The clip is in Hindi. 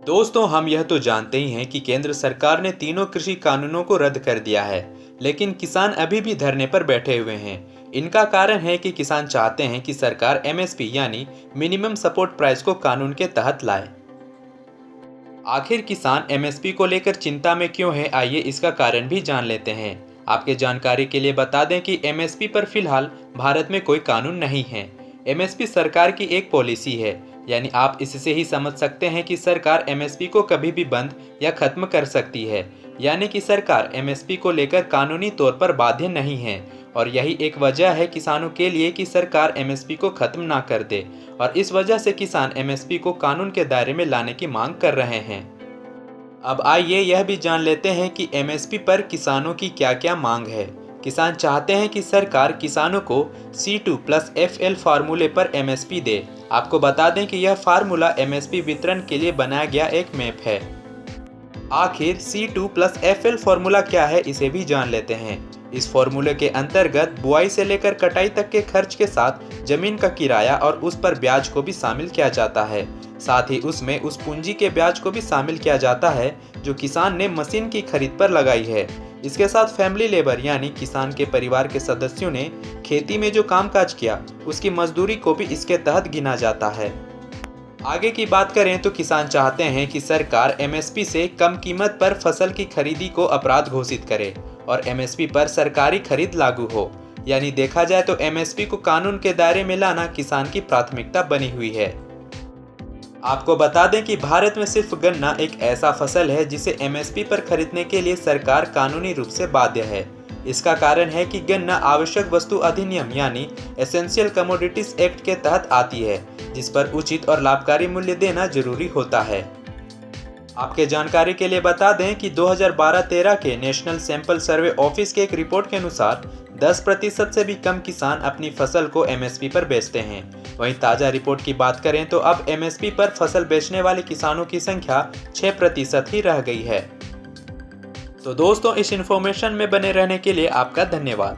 दोस्तों, हम यह तो जानते ही हैं कि केंद्र सरकार ने तीनों कृषि कानूनों को रद्द कर दिया है, लेकिन किसान अभी भी धरने पर बैठे हुए हैं। इनका कारण है कि किसान चाहते हैं कि सरकार एमएसपी यानी मिनिमम सपोर्ट प्राइस को कानून के तहत लाए। आखिर किसान एमएसपी को लेकर चिंता में क्यों है, आइए इसका कारण भी जान लेते हैं। आपके जानकारी के लिए बता दें कि एमएसपी पर फिलहाल भारत में कोई कानून नहीं है। एमएसपी सरकार की एक पॉलिसी है, यानी आप इससे ही समझ सकते हैं कि सरकार एमएसपी को कभी भी बंद या खत्म कर सकती है। यानी कि सरकार एमएसपी को लेकर कानूनी तौर पर बाध्य नहीं है, और यही एक वजह है किसानों के लिए कि सरकार एमएसपी को खत्म ना कर दे, और इस वजह से किसान एमएसपी को कानून के दायरे में लाने की मांग कर रहे हैं। अब आइए यह भी जान लेते हैं कि एमएसपी पर किसानों की क्या क्या मांग है। किसान चाहते हैं कि सरकार किसानों को C2+FL फार्मूले पर एमएसपी दे। आपको बता दें कि यह फार्मूला एमएसपी वितरण के लिए बनाया गया एक मैप है। आखिर C2+FL फार्मूला क्या है, इसे भी जान लेते हैं। इस फार्मूले के अंतर्गत बुआई से लेकर कटाई तक के खर्च के साथ जमीन का किराया और उस पर ब्याज को भी शामिल किया जाता है। साथ ही उसमें उस पूंजी के ब्याज को भी शामिल किया जाता है जो किसान ने मशीन की खरीद पर लगाई है। इसके साथ फैमिली लेबर यानी किसान के परिवार के सदस्यों ने खेती में जो कामकाज किया उसकी मजदूरी को भी इसके तहत गिना जाता है। आगे की बात करें तो किसान चाहते हैं कि सरकार एमएसपी से कम कीमत पर फसल की खरीदी को अपराध घोषित करे और एमएसपी पर सरकारी खरीद लागू हो। यानी देखा जाए तो एमएसपी को कानून के दायरे में लाना किसान की प्राथमिकता बनी हुई है। आपको बता दें कि भारत में सिर्फ गन्ना एक ऐसा फसल है जिसे एमएसपी पर खरीदने के लिए सरकार कानूनी रूप से बाध्य है। इसका कारण है कि गन्ना आवश्यक वस्तु अधिनियम यानी एसेंशियल कमोडिटीज एक्ट के तहत आती है, जिस पर उचित और लाभकारी मूल्य देना जरूरी होता है। आपके जानकारी के लिए बता दें कि 2012-13 के नेशनल सैंपल सर्वे ऑफिस के एक रिपोर्ट के अनुसार 10% से भी कम किसान अपनी फसल को एमएसपी पर बेचते हैं। वहीं ताज़ा रिपोर्ट की बात करें तो अब एमएसपी पर फसल बेचने वाले किसानों की संख्या 6% ही रह गई है। तो दोस्तों, इस इन्फॉर्मेशन में बने रहने के लिए आपका धन्यवाद।